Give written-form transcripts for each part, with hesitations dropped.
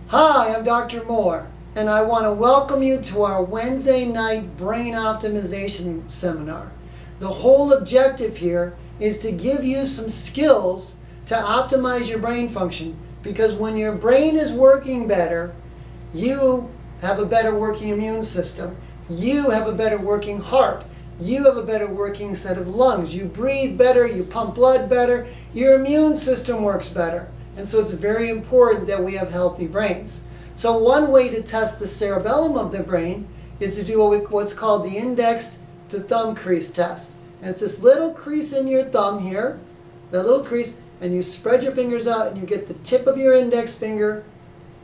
Hi, I'm Dr. Moore, and I want to welcome you to our Wednesday night brain optimization seminar. The whole objective here is to give you some skills to optimize your brain function, because when your brain is working better, you have a better working immune system, you have a better working heart, you have a better working set of lungs, you breathe better, you pump blood better, your immune system works better. And so it's very important that we have healthy brains. So one way to test the cerebellum of the brain is to do what's called the index to thumb crease test. And it's this little crease in your thumb here, that little crease, and you spread your fingers out and you get the tip of your index finger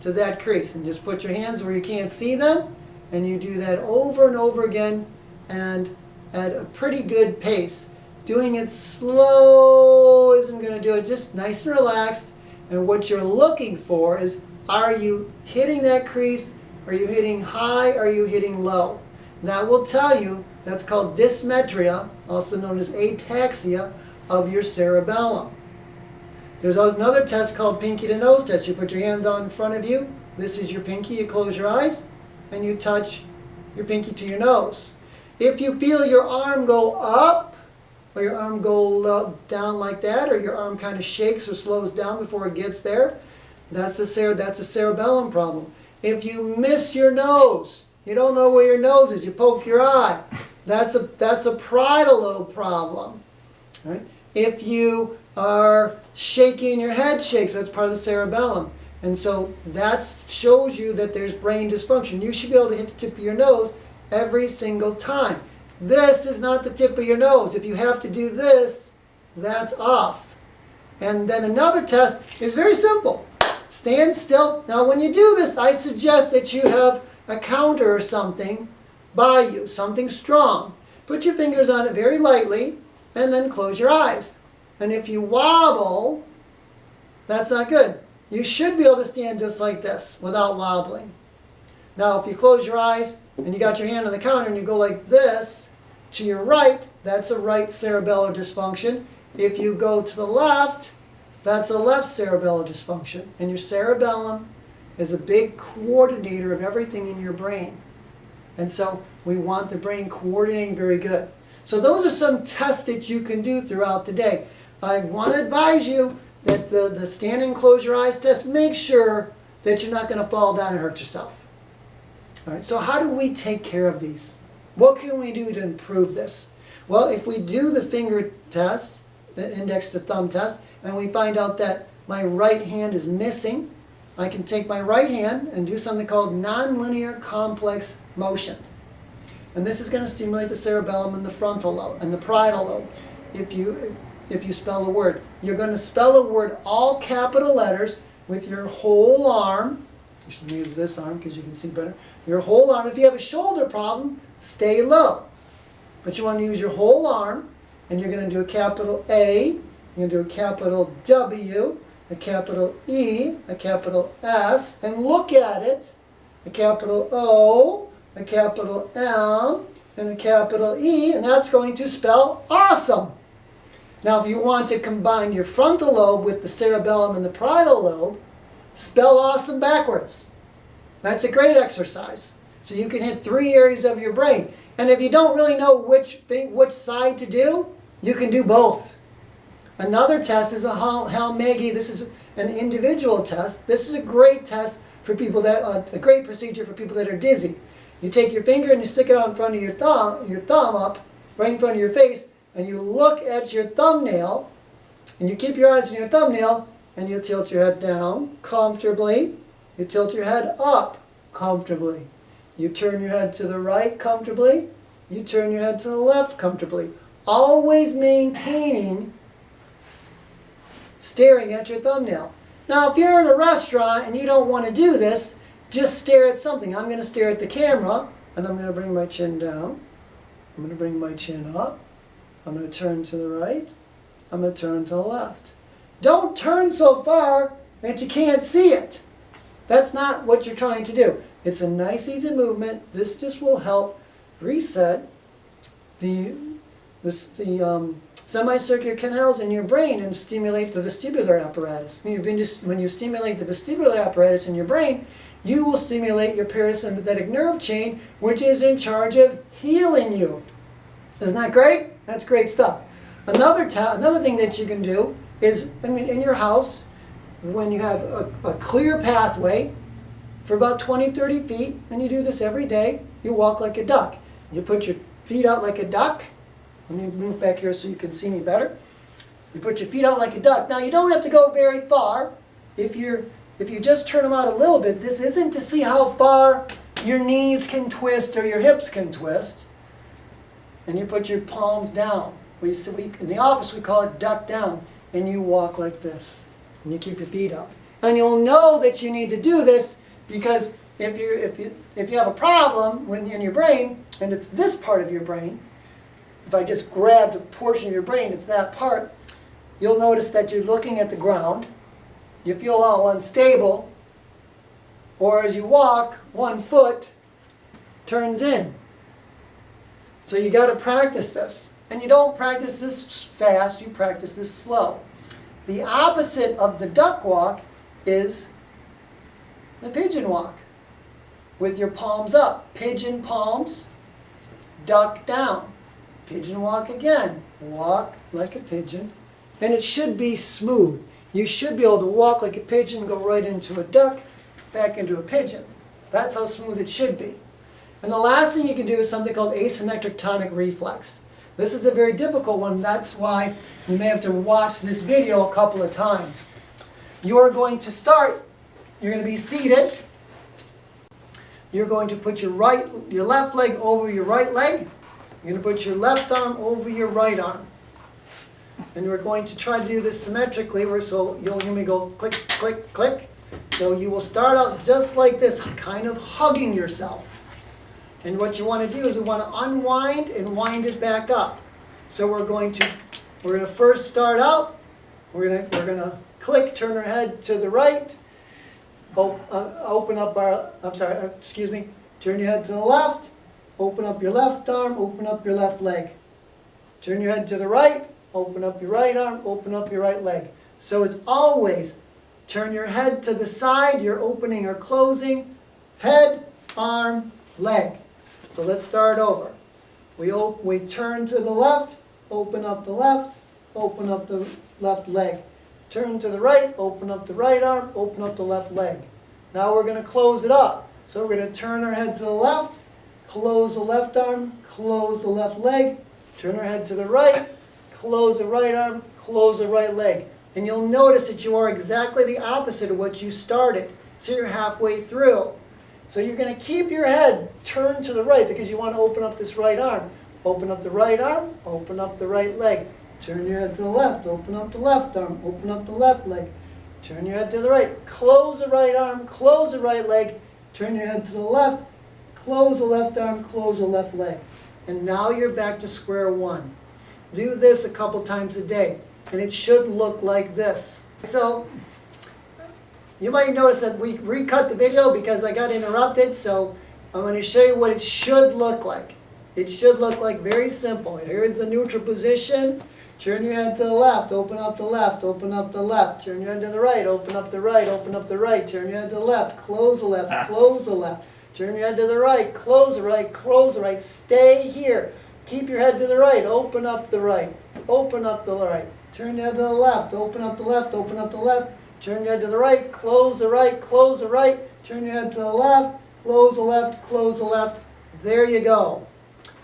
to that crease. And just put your hands where you can't see them, and you do that over and over again and at a pretty good pace. Doing it slow isn't going to do it, just nice and relaxed. And what you're looking for is, are you hitting that crease? Are you hitting high? Are you hitting low? That will tell you, that's called dysmetria, also known as ataxia, of your cerebellum. There's another test called pinky to nose test. You put your hands out in front of you. This is your pinky. You close your eyes and you touch your pinky to your nose. If you feel your arm go up, or your arm go down like that, or your arm kind of shakes or slows down before it gets there, that's a cerebellum problem. If you miss your nose, you don't know where your nose is, you poke your eye, that's a parietal lobe problem. Right? If you are shaking, your head shakes, that's part of the cerebellum. And so that shows you that there's brain dysfunction. You should be able to hit the tip of your nose every single time. This is not the tip of your nose. If you have to do this, that's off. And then another test is very simple. Stand still. Now when you do this, I suggest that you have a counter or something by you, something strong. Put your fingers on it very lightly and then close your eyes. And if you wobble, that's not good. You should be able to stand just like this without wobbling. Now if you close your eyes and you got your hand on the counter and you go like this to your right, that's a right cerebellar dysfunction. If you go to the left, that's a left cerebellar dysfunction. And your cerebellum is a big coordinator of everything in your brain. And so we want the brain coordinating very good. So those are some tests that you can do throughout the day. I want to advise you that the stand and close your eyes test, make sure that you're not going to fall down and hurt yourself. All right, so how do we take care of these? What can we do to improve this? Well, if we do the finger test, the index to thumb test, and we find out that my right hand is missing, I can take my right hand and do something called nonlinear complex motion. And this is going to stimulate the cerebellum and the frontal lobe and the parietal lobe. If you spell a word, you're going to spell a word all capital letters with your whole arm. You should use this arm because you can see better. Your whole arm. If you have a shoulder problem, stay low. But you want to use your whole arm, and you're going to do a capital A, you're going to do a capital W, a capital E, a capital S, and look at it, a capital O, a capital M, and a capital E, and that's going to spell awesome. Now if you want to combine your frontal lobe with the cerebellum and the parietal lobe, spell awesome backwards. That's a great exercise. So you can hit 3 areas of your brain. And if you don't really know which side to do, you can do both. Another test is a Hal-Magee. This is an individual test. This is a great test for people a great procedure for people that are dizzy. You take your finger and you stick it out in front of your thumb up, right in front of your face, and you look at your thumbnail, and you keep your eyes on your thumbnail, and you tilt your head down comfortably. You tilt your head up comfortably. You turn your head to the right comfortably. You turn your head to the left comfortably. Always maintaining staring at your thumbnail. Now, if you're in a restaurant and you don't want to do this, just stare at something. I'm going to stare at the camera, and I'm going to bring my chin down. I'm going to bring my chin up. I'm going to turn to the right. I'm going to turn to the left. Don't turn so far that you can't see it. That's not what you're trying to do. It's a nice, easy movement. This just will help reset the semicircular canals in your brain and stimulate the vestibular apparatus. When you stimulate the vestibular apparatus in your brain, you will stimulate your parasympathetic nerve chain, which is in charge of healing you. Isn't that great? That's great stuff. Another thing that you can do is, in your house, when you have a clear pathway for about 20-30 feet, and you do this every day, you walk like a duck. You put your feet out like a duck. Let me move back here so you can see me better. You put your feet out like a duck. Now, you don't have to go very far. If you just turn them out a little bit, this isn't to see how far your knees can twist or your hips can twist. And you put your palms down. In the office, we call it duck down. And you walk like this. And you keep your feet up. And you'll know that you need to do this because if you have a problem in your brain, and it's this part of your brain, if I just grab the portion of your brain, it's that part, you'll notice that you're looking at the ground. You feel all unstable. Or as you walk, one foot turns in. So you got to practice this. And you don't practice this fast, you practice this slow. The opposite of the duck walk is the pigeon walk. With your palms up. Pigeon palms, duck down. Pigeon walk again. Walk like a pigeon. And it should be smooth. You should be able to walk like a pigeon, go right into a duck, back into a pigeon. That's how smooth it should be. And the last thing you can do is something called asymmetric tonic reflex. This is a very difficult one. That's why you may have to watch this video a couple of times. You are going to start, you're going to be seated. You're going to put your left leg over your right leg. You're going to put your left arm over your right arm. And we're going to try to do this symmetrically, so you'll hear me go click, click, click. So you will start out just like this, kind of hugging yourself. And what you want to do is we want to unwind and wind it back up. So we're going to first start out. We're going to click, turn our head to the right. Open up turn your head to the left. Open up your left arm, open up your left leg. Turn your head to the right. Open up your right arm, open up your right leg. So it's always turn your head to the side, you're opening or closing, head, arm, leg. So let's start over. We turn to the left, open up the left, open up the left leg. Turn to the right, open up the right arm, open up the left leg. Now we're going to close it up. So we're going to turn our head to the left, close the left arm, close the left leg, turn our head to the right, close the right arm, close the right leg. And you'll notice that you are exactly the opposite of what you started. So you're halfway through. So you're going to keep your head turned to the right because you want to open up this right arm. Open up the right arm, open up the right leg. Turn your head to the left, open up the left arm, open up the left leg. Turn your head to the right, close the right arm, close the right leg. Turn your head to the left, close the left arm, close the left leg. And now you're back to square one. Do this a couple times a day, and it should look like this. So, you might notice that we recut the video because I got interrupted, so I'm going to show you what it should look like. It should look like very simple. Here's the neutral position. Turn your head to the left, open up the left, open up the left. Turn your head to the right, open up the right, open up the right. Turn your head to the left, close the left, close the left. Turn your head to the right, close the right, close the right. Stay here. Keep your head to the right, open up the right, open up the right. Turn your head to the left, open up the left, open up the left. Turn your head to the right, close the right, close the right. Turn your head to the left, close the left, close the left. There you go.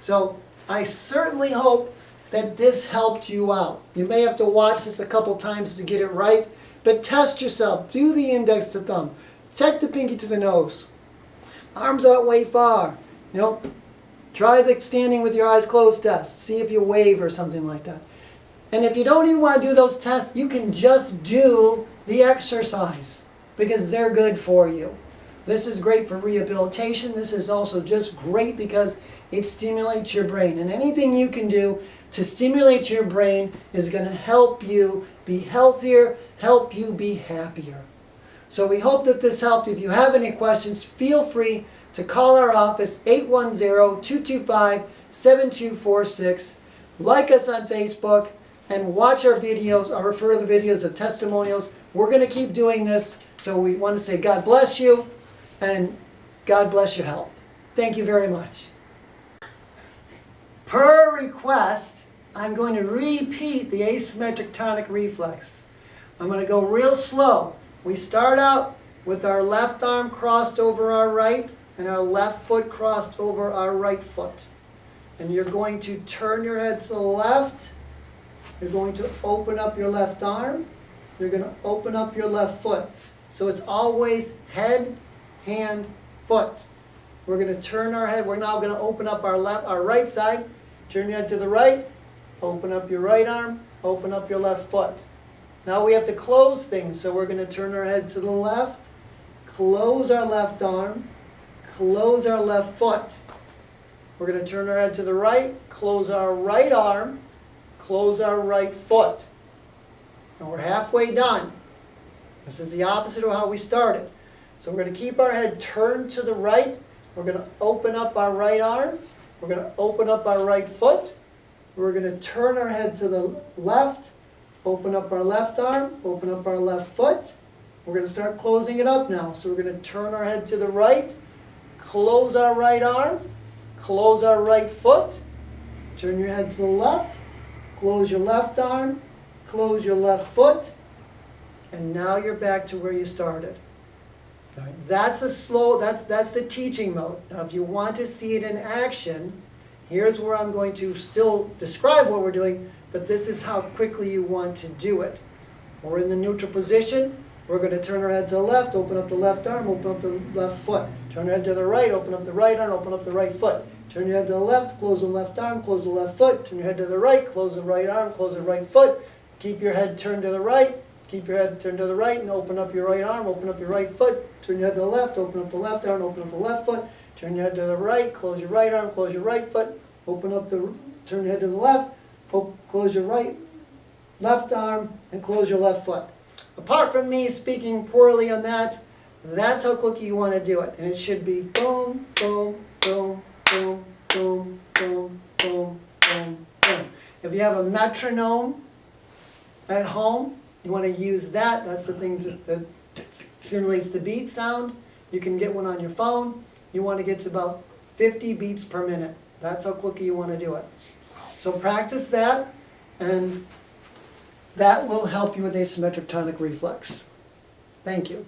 So I certainly hope that this helped you out. You may have to watch this a couple times to get it right, but test yourself. Do the index to thumb. Check the pinky to the nose. Arms out way far. You know, try the standing with your eyes closed test. See if you wave or something like that. And if you don't even want to do those tests, you can just do the exercise because they're good for you. This is great for rehabilitation. This is also just great because it stimulates your brain. And anything you can do to stimulate your brain is going to help you be healthier, help you be happier. So we hope that this helped. If you have any questions, feel free to call our office, 810-225-7246. Like us on Facebook. and watch our videos, or further videos of testimonials. We're going to keep doing this, so we want to say God bless you, and God bless your health. Thank you very much. Per request, I'm going to repeat the asymmetric tonic reflex. I'm going to go real slow. We start out with our left arm crossed over our right and our left foot crossed over our right foot. And you're going to turn your head to the left. You're going to open up your left arm. You're going to open up your left foot. So it's always head, hand, foot. We're going to turn our head. We're now going to open up our right side. Turn your head to the right. Open up your right arm. Open up your left foot. Now we have to close things. So we're going to turn our head to the left. Close our left arm. Close our left foot. We're going to turn our head to the right. Close our right arm. Close our right foot. And we're halfway done. This is the opposite of how we started. So we're going to keep our head turned to the right. We're going to open up our right arm. We're going to open up our right foot. We're going to turn our head to the left. Open up our left arm. Open up our left foot. We're going to start closing it up now. So we're going to turn our head to the right. Close our right arm. Close our right foot. Turn your head to the left. Close your left arm. Close your left foot. And now you're back to where you started. Right. That's the teaching mode. Now if you want to see it in action, here's where I'm going to still describe what we're doing, but this is how quickly you want to do it. We're in the neutral position. We're going to turn our head to the left, open up the left arm, open up the left foot. Turn your head to the right, open up the right arm, open up the right foot. Turn your head to the left, close the left arm, close the left foot. Turn your head to the right, close the right arm, close the right foot. Keep your head turned to the right. Keep your head turned to the right and open up your right arm, open up your right foot. Turn your head to the left, open up the left arm, open up the left foot. Turn your head to the right, close your right arm, close your right foot. Turn your head to the left, close your left arm, and close your left foot. Apart from me speaking poorly on that, that's how quickly you want to do it. And it should be boom, boom, boom, boom, boom, boom, boom, boom, boom. If you have a metronome at home, you want to use that. That's the thing that simulates the beat sound. You can get one on your phone. You want to get to about 50 beats per minute. That's how quickly you want to do it. So practice that, and that will help you with asymmetric tonic reflex. Thank you.